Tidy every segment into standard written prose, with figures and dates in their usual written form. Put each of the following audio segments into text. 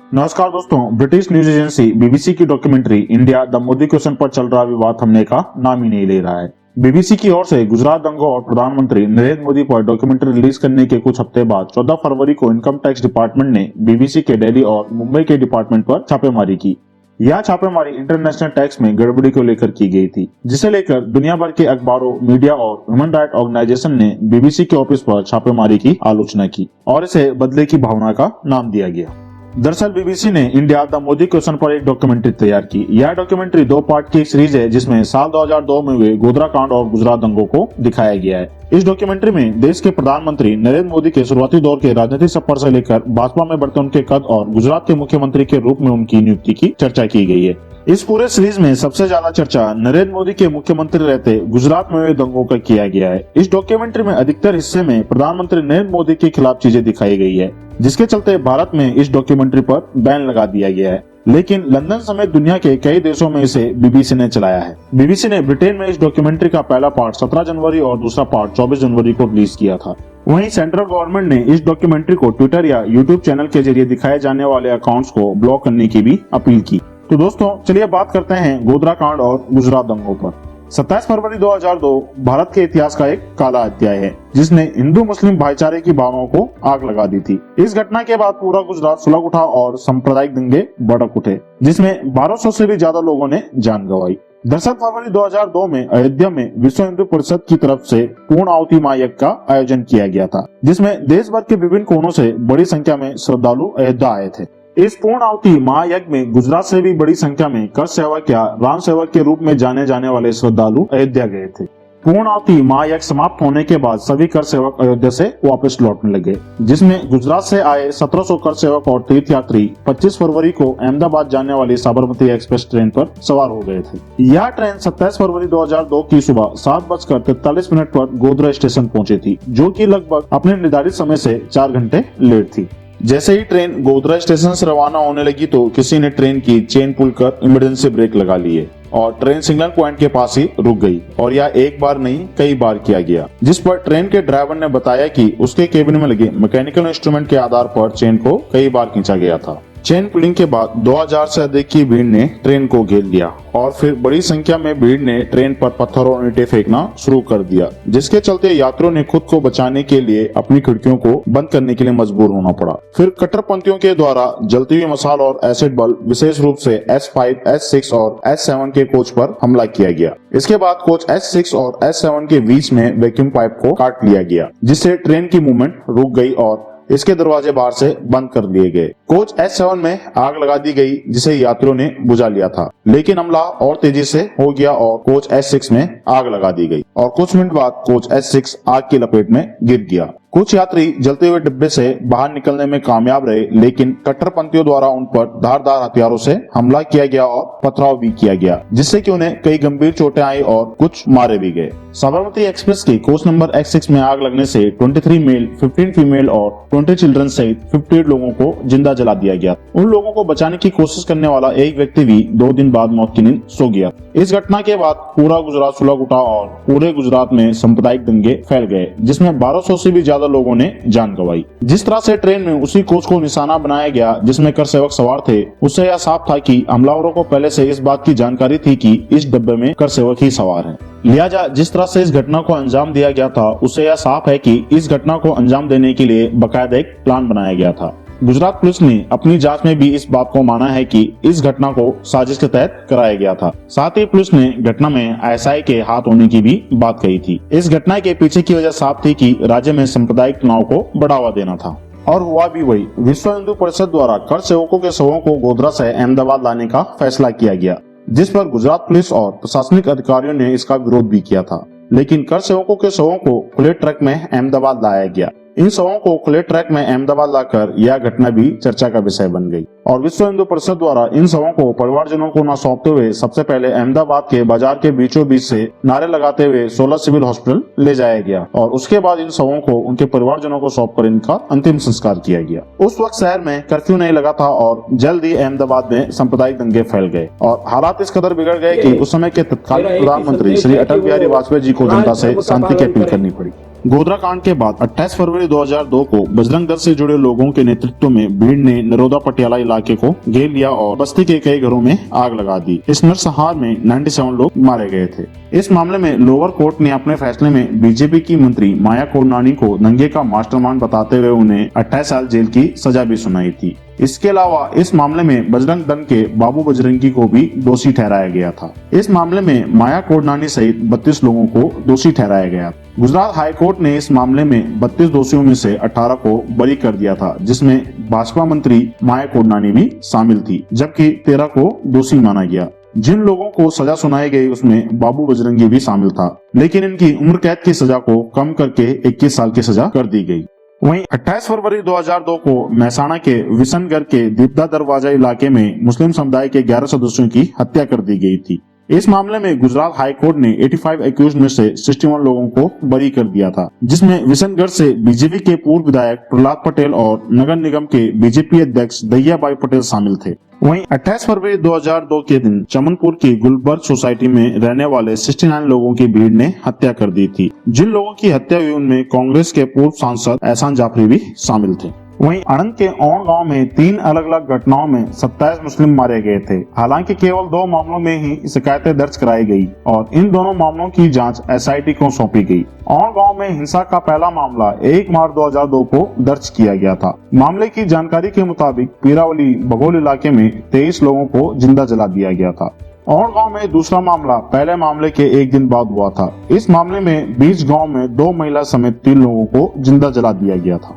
नमस्कार दोस्तों, British news agency BBC की documentary India the Modi question पर चल रहा विवाद थमने का नाम ही नहीं ले रहा है। बीबीसी की ओर से गुजरात दंगों और प्रधानमंत्री नरेंद्र मोदी पर डॉक्यूमेंट्री रिलीज करने के कुछ हफ्ते बाद 14 फरवरी को इनकम टैक्स डिपार्टमेंट ने बीबीसी के दिल्ली और मुंबई के डिपार्टमेंट पर छापेमारी की। यह छापेमारी इंटरनेशनल टैक्स में गड़बड़ी को लेकर की गई थी, जिसे लेकर दुनिया भर के अखबारों, मीडिया और ह्यूमन राइट ऑर्गेनाइजेशन ने बीबीसी के ऑफिस पर छापेमारी की आलोचना की और इसे बदले की भावना का नाम दिया गया। दरअसल बीबीसी ने इंडिया द मोदी क्वेश्चन पर एक डॉक्यूमेंट्री तैयार की। यह डॉक्यूमेंट्री 2 पार्ट की एक सीरीज है, जिसमें साल 2002 में हुए गोधरा कांड और गुजरात दंगों को दिखाया गया है। इस डॉक्यूमेंट्री में देश के प्रधानमंत्री नरेंद्र मोदी के शुरुआती दौर के राजनीतिक सफर से लेकर भाजपा में बढ़ते उनके कद और गुजरात के मुख्यमंत्री के रूप में उनकी नियुक्ति की चर्चा की गई है। इस पूरे सीरीज में सबसे ज्यादा चर्चा नरेंद्र मोदी के मुख्यमंत्री रहते गुजरात में हुए दंगों का किया गया है। इस डॉक्यूमेंट्री में अधिकतर हिस्से में प्रधानमंत्री नरेंद्र मोदी के खिलाफ चीजें दिखाई गई है, जिसके चलते भारत में इस डॉक्यूमेंट्री पर बैन लगा दिया गया है। लेकिन लंदन समेत दुनिया के कई देशों में इसे बीबीसी ने चलाया है। बीबीसी ने ब्रिटेन में इस डॉक्यूमेंट्री का पहला पार्ट 17 जनवरी और दूसरा पार्ट 24 जनवरी को रिलीज किया था। वहीं सेंट्रल गवर्नमेंट ने इस डॉक्यूमेंट्री को ट्विटर या यूट्यूब चैनल के जरिए दिखाए जाने वाले अकाउंट्स को ब्लॉक करने की भी अपील की। तो दोस्तों, चलिए बात करते हैं गोधरा कांड और गुजरात दंगों पर। 27 फरवरी 2002 भारत के इतिहास का एक काला अध्याय है, जिसने हिंदू मुस्लिम भाईचारे की भावनाओं को आग लगा दी थी। इस घटना के बाद पूरा गुजरात सुलग उठा और सांप्रदायिक दंगे भड़क उठे, जिसमें 1200 से भी ज्यादा लोगों ने जान गंवाई। दरअसल फरवरी 2002 में अयोध्या में विश्व हिंदू परिषद की तरफ से पूर्ण आहुति महायज्ञ का आयोजन किया गया था, जिसमें देश भर के विभिन्न कोनों से बड़ी संख्या में श्रद्धालु अयोध्या आए थे। इस पूर्ण आहुति महायज्ञ में गुजरात से भी बड़ी संख्या में कर सेवक या राम सेवक के रूप में जाने जाने वाले श्रद्धालु अयोध्या गए थे। पूर्ण आहुति महायज्ञ समाप्त होने के बाद सभी कर सेवक अयोध्या से वापस लौटने लगे, जिसमें गुजरात से आए 1700 कर सेवक और तीर्थयात्री 25 फरवरी को अहमदाबाद जाने वाली साबरमती एक्सप्रेस ट्रेन पर सवार हो गए थे। यह ट्रेन 27 फरवरी 2002 की सुबह 7:43 पर गोधरा स्टेशन पहुंची थी, जो कि लगभग अपने निर्धारित समय से 4 घंटे लेट थी। जैसे ही ट्रेन गोधरा स्टेशन से रवाना होने लगी तो किसी ने ट्रेन की चेन पुल कर इमरजेंसी ब्रेक लगा लिए और ट्रेन सिग्नल पॉइंट के पास ही रुक गई। और यह एक बार नहीं कई बार किया गया, जिस पर ट्रेन के ड्राइवर ने बताया कि उसके केबिन में लगे मैकेनिकल इंस्ट्रूमेंट के आधार पर चेन को कई बार खींचा गया था। चेन पुलिंग के बाद 2000 से अधिक की भीड़ ने ट्रेन को घेर लिया और फिर बड़ी संख्या में भीड़ ने ट्रेन पर पत्थर और ईंटें फेंकना शुरू कर दिया, जिसके चलते यात्रियों ने खुद को बचाने के लिए अपनी खिड़कियों को बंद करने के लिए मजबूर होना पड़ा। फिर कट्टरपंथियों के द्वारा जलती हुई मसाल और एसिड बल्ब, विशेष रूप से S5, S6 और S7 के कोच पर हमला किया गया। इसके बाद कोच S6 और S7 के बीच में वैक्यूम पाइप को काट लिया गया, जिससे ट्रेन की मूवमेंट रुक गई और इसके दरवाजे बाहर से बंद कर दिए गए। कोच S7 में आग लगा दी गई, जिसे यात्रियों ने बुझा लिया था, लेकिन हमला और तेजी से हो गया और कोच S6 में आग लगा दी गई और कुछ मिनट बाद कोच S6 आग की लपेट में गिर गया। कुछ यात्री जलते हुए डिब्बे से बाहर निकलने में कामयाब रहे, लेकिन कट्टरपंथियों द्वारा उन पर धारदार हथियारों से हमला किया गया और पथराव भी किया गया, जिससे कि उन्हें कई गंभीर चोटें आई और कुछ मारे भी गए। साबरमती एक्सप्रेस के कोच नंबर X6 में आग लगने से 23 मेल, 15 फीमेल और 20 चिल्ड्रन सहित 58 लोगों को जिंदा जला दिया गया। उन लोगों को बचाने की कोशिश करने वाला एक व्यक्ति भी 2 दिन बाद मौत की नींद सो गया। इस घटना के बाद पूरा गुजरात सुलग उठा और पूरे गुजरात में सांप्रदायिक दंगे फैल गए, जिसमें 1200 से भी ज्यादा लोगों ने जान गंवाई। जिस तरह से ट्रेन में उसी कोच को निशाना बनाया गया जिसमें कर सेवक सवार थे, उससे यह साफ था कि हमलावरों को पहले से इस बात की जानकारी थी कि इस डब्बे में कर सेवक ही सवार हैं। लिहाजा जिस तरह से इस घटना को अंजाम दिया गया था, उससे यह साफ है कि इस घटना को अंजाम देने के लिए बकायदा एक प्लान बनाया गया था। गुजरात पुलिस ने अपनी जांच में भी इस बात को माना है कि इस घटना को साजिश के तहत कराया गया था। साथ ही पुलिस ने घटना में ISI के हाथ होने की भी बात कही थी। इस घटना के पीछे की वजह साफ थी कि राज्य में सांप्रदायिक तनाव को बढ़ावा देना था, और हुआ भी वही। विश्व हिंदू परिषद द्वारा कर सेवकों के शवों को गोधरा से अहमदाबाद लाने का फैसला किया गया, जिस पर गुजरात पुलिस और प्रशासनिक अधिकारियों ने इसका विरोध भी किया था। लेकिन कर सेवकों के शवों को खुले ट्रक में अहमदाबाद लाया गया। इन शवों को खुले ट्रक में अहमदाबाद लाकर यह घटना भी चर्चा का विषय बन गई और विश्व हिंदू परिषद द्वारा इन शवों को परिवारजनों को न सौंपते हुए सबसे पहले अहमदाबाद के बाजार के बीचों बीच से नारे लगाते हुए 16 सिविल हॉस्पिटल ले जाया गया और उसके बाद इन शवों को उनके परिवारजनों को सौंपकर इनका अंतिम संस्कार किया गया। उस वक्त शहर में कर्फ्यू नहीं लगा था और जल्द ही अहमदाबाद में सांप्रदायिक दंगे फैल गए और हालात इस कदर बिगड़ गए कि उस समय के तत्कालीन प्रधानमंत्री श्री अटल बिहारी वाजपेयी जी को जनता से शांति की अपील करनी पड़ी। गोधरा कांड के बाद 28 फरवरी 2002 को बजरंग दल से जुड़े लोगों के नेतृत्व में भीड़ ने नरोदा पटियाला इलाके को घेर लिया और बस्ती के कई घरों में आग लगा दी। इस नरसंहार में 97 लोग मारे गए थे। इस मामले में लोअर कोर्ट ने अपने फैसले में बीजेपी की मंत्री माया कोडनानी को दंगे का मास्टरमाइंड बताते हुए उन्हें 28 साल जेल की सजा भी सुनाई थी। इसके अलावा इस मामले में बजरंग दल के बाबू बजरंगी को भी दोषी ठहराया गया था। इस मामले में माया कोडनानी सहित 32 लोगों को दोषी ठहराया गया। गुजरात हाई कोर्ट ने इस मामले में 32 दोषियों में से 18 को बरी कर दिया था, जिसमें भाजपा मंत्री माया कोडनानी भी शामिल थी, जबकि 13 को दोषी माना गया। जिन लोगों को सजा सुनाई गई उसमें बाबू बजरंगी भी शामिल था, लेकिन इनकी उम्र कैद की सजा को कम करके 21 साल की सजा कर दी गई। वहीं 28 फरवरी 2002 को महसाणा के विशनगढ़ के दीपदा दरवाजा इलाके में मुस्लिम समुदाय के 11 सदस्यों की हत्या कर दी गई थी। इस मामले में गुजरात हाई कोर्ट ने 85 एक्यूज में से 61 लोगों को बरी कर दिया था, जिसमें विशनगढ़ से बीजेपी के पूर्व विधायक प्रहलाद पटेल और नगर निगम के बीजेपी अध्यक्ष दहियाबाई पटेल शामिल थे। वहीं 28 फरवरी 2002 के दिन चमनपुर की गुलबर्ग सोसाइटी में रहने वाले 69 लोगों की भीड़ ने हत्या कर दी थी। जिन लोगों की हत्या हुई उनमें कांग्रेस के पूर्व सांसद एहसान जाफरी भी शामिल थे। वहीं आणंद के औण गांव में 3 अलग अलग घटनाओं में 27 मुस्लिम मारे गए थे। हालांकि केवल 2 मामलों में ही शिकायतें दर्ज कराई गई और इन दोनों मामलों की जांच एसआईटी को सौंपी गई। औण गांव में हिंसा का पहला मामला 1 मार्च 2002 को दर्ज किया गया था। मामले की जानकारी के मुताबिक पीरावली बघोल इलाके में 23 लोगों को जिंदा जला दिया गया था। औण गांव में दूसरा मामला पहले मामले के एक दिन बाद हुआ था। इस मामले में बीच गांव में 2 महिला समेत 3 लोगों को जिंदा जला दिया गया था।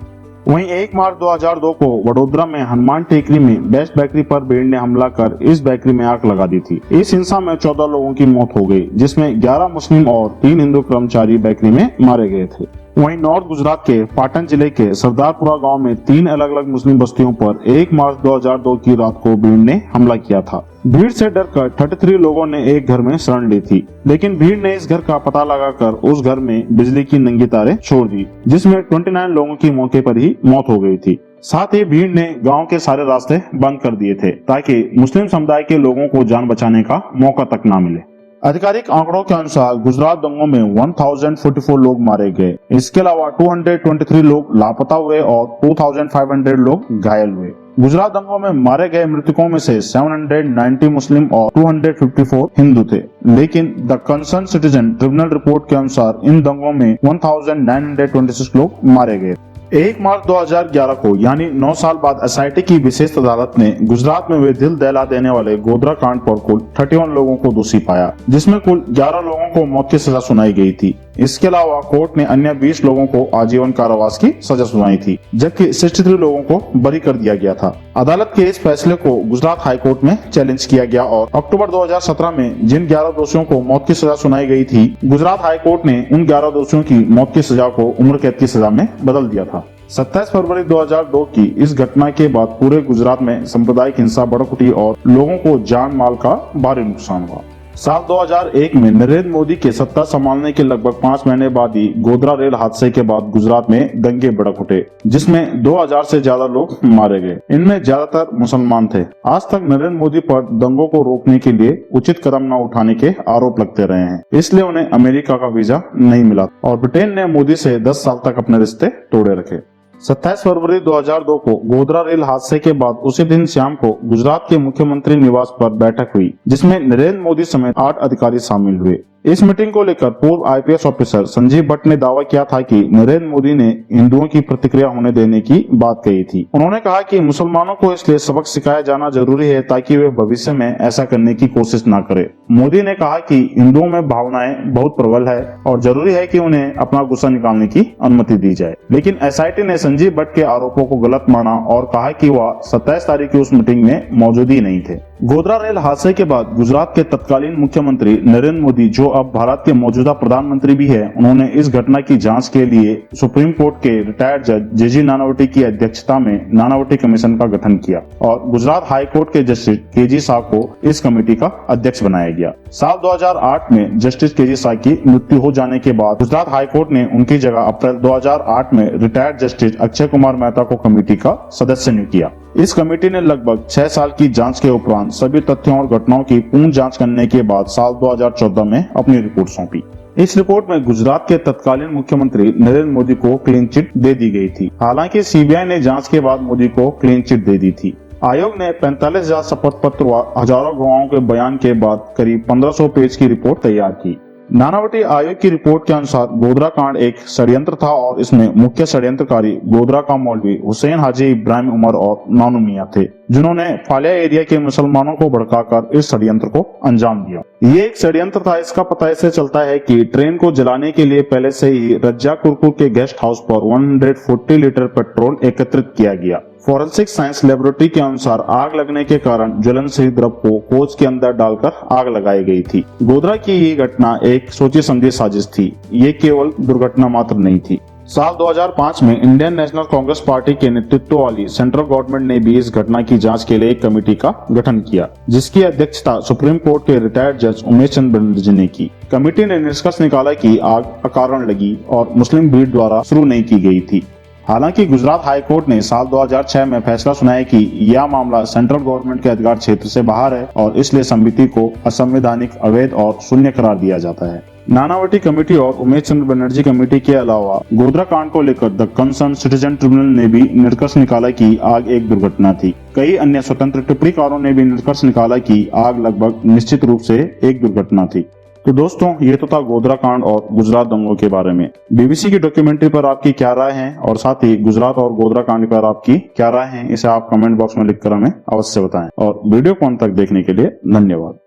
वहीं 1 मार्च 2002 को वडोदरा में हनुमान टेकरी में बेस्ट बेकरी पर भीड़ ने हमला कर इस बेकरी में आग लगा दी थी। इस हिंसा में 14 लोगों की मौत हो गई, जिसमें 11 मुस्लिम और 3 हिंदू कर्मचारी बेकरी में मारे गए थे। वहीं नॉर्थ गुजरात के पाटन जिले के सरदारपुरा गांव में 3 अलग अलग मुस्लिम बस्तियों पर 1 मार्च 2002 की रात को भीड़ ने हमला किया था। भीड़ से डरकर 33 लोगों ने एक घर में शरण ली थी, लेकिन भीड़ ने इस घर का पता लगाकर उस घर में बिजली की नंगी तारें छोड़ दी, जिसमें 29 लोगों की मौके पर ही मौत हो गई थी। साथ ही भीड़ ने गांव के सारे रास्ते बंद कर दिए थे ताकि मुस्लिम समुदाय के लोगों को जान बचाने का मौका तक न मिले। आधिकारिक आंकड़ों के अनुसार गुजरात दंगों में 1044 लोग मारे गए। इसके अलावा 223 लोग लापता हुए और 2500 लोग घायल हुए। गुजरात दंगों में मारे गए मृतकों में से 790 मुस्लिम और 254 हिंदू थे, लेकिन the concern citizen tribunal report के अनुसार इन दंगों में 1926 लोग मारे गए। 1 मार्च 2011 को यानी 9 साल बाद एसआईटी की विशेष अदालत ने गुजरात में हुए दिल दहला देने वाले गोधरा कांड पर कुल 31 लोगों को दोषी पाया, जिसमें कुल 11 लोगों को मौत की सजा सुनाई गई थी। इसके अलावा कोर्ट ने अन्य 20 लोगों को आजीवन कारावास की सजा सुनाई थी, जबकि 63 लोगों को बरी कर दिया गया था। अदालत के इस फैसले को गुजरात हाई कोर्ट में चैलेंज किया गया और अक्टूबर 2017 में जिन 11 दोषियों को मौत की सजा सुनाई गई थी, गुजरात हाई कोर्ट ने उन 11 दोषियों की मौत की सजा को उम्र कैद की सजा में बदल दिया था। 27 फरवरी 2002 की इस घटना के बाद पूरे गुजरात में सांप्रदायिक हिंसा भड़क उठी और लोगों को जान माल का भारी नुकसान हुआ। साल 2001 में नरेंद्र मोदी के सत्ता संभालने के लगभग 5 महीने बाद ही गोधरा रेल हादसे के बाद गुजरात में दंगे भड़क उठे, जिसमें 2000 से ज्यादा लोग मारे गए। इनमें ज्यादातर मुसलमान थे। आज तक नरेंद्र मोदी पर दंगों को रोकने के लिए उचित कदम न उठाने के आरोप लगते रहे हैं, इसलिए उन्हें अमेरिका का वीजा नहीं मिला और ब्रिटेन ने मोदी से 10 साल तक अपने रिश्ते तोड़े रखे। 27 फरवरी 2002 को गोधरा रेल हादसे के बाद उसी दिन शाम को गुजरात के मुख्यमंत्री निवास पर बैठक हुई, जिसमें नरेंद्र मोदी समेत 8 अधिकारी शामिल हुए। इस मीटिंग को लेकर पूर्व आईपीएस ऑफिसर संजीव भट्ट ने दावा किया था कि नरेंद्र मोदी ने हिंदुओं की प्रतिक्रिया होने देने की बात कही थी। उन्होंने कहा कि मुसलमानों को इसलिए सबक सिखाया जाना जरूरी है ताकि वे भविष्य में ऐसा करने की कोशिश न करें। मोदी ने कहा कि हिंदुओं में भावनाएं बहुत प्रबल है और जरूरी है कि उन्हें अपना गुस्सा निकालने की अनुमति दी जाए, लेकिन एसआईटी ने संजीव भट्ट के आरोपों को गलत माना और कहा कि वह 27 तारीख की उस मीटिंग में मौजूद ही नहीं थे। गोधरा रेल हादसे के बाद गुजरात के तत्कालीन मुख्यमंत्री नरेंद्र मोदी, जो अब भारत के मौजूदा प्रधानमंत्री भी है, उन्होंने इस घटना की जांच के लिए सुप्रीम कोर्ट के रिटायर्ड जज जेजी नानावटी की अध्यक्षता में नानावटी कमीशन का गठन किया और गुजरात हाई कोर्ट के जस्टिस केजी शाह को इस कमेटी का अध्यक्ष बनाया गया। साल 2008 में जस्टिस केजी शाह की मृत्यु हो जाने के बाद गुजरात हाई कोर्ट ने उनकी जगह अप्रैल 2008 में रिटायर्ड जस्टिस अक्षय कुमार मेहता को कमेटी का सदस्य नियुक्त किया। इस कमेटी ने लगभग 6 साल की जांच के उपरांत सभी तथ्यों और घटनाओं की पूर्ण जांच करने के बाद साल 2014 में अपनी रिपोर्ट सौंपी। इस रिपोर्ट में गुजरात के तत्कालीन मुख्यमंत्री नरेंद्र मोदी को क्लीन चिट दे दी गई थी। हालांकि सीबीआई ने जांच के बाद मोदी को क्लीन चिट दे दी थी। आयोग ने 45,000 शपथ पत्र व हजारों गवाहों के बयान के बाद करीब 1500 पेज की रिपोर्ट तैयार की। नानावटी आयोग की रिपोर्ट के अनुसार गोधरा कांड एक षड्यंत्र था और इसमें मुख्य षड्यंत्रकारी गोधरा का मौलवी हुसैन हाजी इब्राहिम उमर और नानू मियां थे, जिन्होंने फालिया एरिया के मुसलमानों को भड़काकर इस षड्यंत्र को अंजाम दिया। ये एक षड्यंत्र था। इसका पता ऐसे चलता है कि ट्रेन को जलाने के लिए पहले से ही रज्जा कुरकुर के गेस्ट हाउस पर 140 लीटर पेट्रोल एकत्रित किया गया। फॉरेंसिक साइंस लेबोरेटरी के अनुसार आग लगने के कारण ज्वलनशील द्रव्य को कोच के अंदर डालकर आग लगाई गई थी। गोधरा की ये घटना एक सोची समझी साजिश थी। ये केवल दुर्घटना मात्र नहीं थी। साल 2005 में इंडियन नेशनल कांग्रेस पार्टी के नेतृत्व वाली सेंट्रल गवर्नमेंट ने भी इस घटना की जांच के लिए एक कमेटी का गठन किया, जिसकी अध्यक्षता सुप्रीम कोर्ट के रिटायर्ड जज उमेश चंद्र बनर्जी ने की। कमेटी ने निष्कर्ष निकाला कि आग अकारण लगी और मुस्लिम भीड़ द्वारा शुरू नहीं की गई थी। हालांकि गुजरात हाई कोर्ट ने साल 2006 में फैसला सुनाया कि यह मामला सेंट्रल गवर्नमेंट के अधिकार क्षेत्र से बाहर है और इसलिए समिति को असंवैधानिक, अवैध और शून्य करार दिया जाता है। नानावटी कमेटी और उमेश चंद्र बनर्जी कमेटी के अलावा गोधरा कांड को लेकर द कंसर्न सिटीजन ट्रिब्यूनल ने भी निष्कर्ष निकाला कि आग एक दुर्घटना थी। कई अन्य स्वतंत्र टिप्पणीकारों ने भी निष्कर्ष निकाला कि आग लगभग निश्चित रूप से एक दुर्घटना थी। तो दोस्तों, ये तो था गोधरा कांड और गुजरात दंगों के बारे में। बीबीसी की डॉक्यूमेंट्री पर आपकी क्या राय है और साथ ही गुजरात और गोधरा कांड पर आपकी क्या राय है, इसे आप कमेंट बॉक्स में लिखकर हमें अवश्य बताएं। और वीडियो को अंत तक देखने के लिए धन्यवाद।